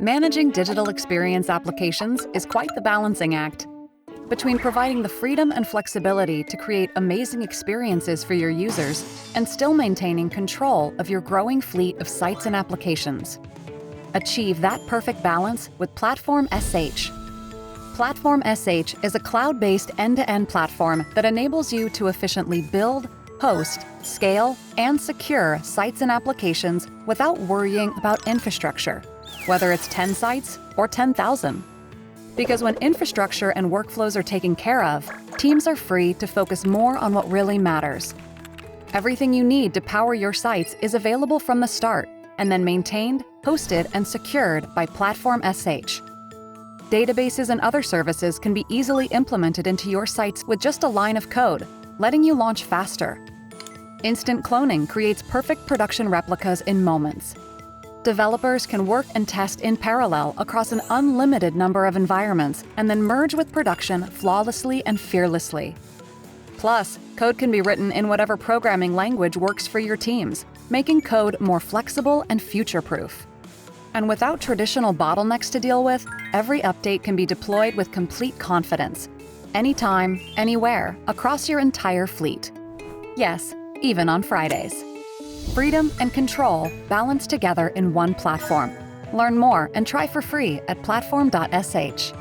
Managing digital experience applications is quite the balancing act. Between providing the freedom and flexibility to create amazing experiences for your users and still maintaining control of your growing fleet of sites and applications. Achieve that perfect balance with Platform.sh. Platform.sh is a cloud-based end-to-end platform that enables you to efficiently build, host, scale, and secure sites and applications without worrying about infrastructure, whether it's 10 sites or 10,000. Because when infrastructure and workflows are taken care of, teams are free to focus more on what really matters. Everything you need to power your sites is available from the start, and then maintained, hosted, and secured by Platform.sh. Databases and other services can be easily implemented into your sites with just a line of code, letting you launch faster. Instant cloning creates perfect production replicas in moments. Developers can work and test in parallel across an unlimited number of environments and then merge with production flawlessly and fearlessly. Plus, code can be written in whatever programming language works for your teams, making code more flexible and future-proof. And without traditional bottlenecks to deal with, every update can be deployed with complete confidence, anytime, anywhere, across your entire fleet. Yes, even on Fridays. Freedom and control balanced together in one platform. Learn more and try for free at Platform.sh.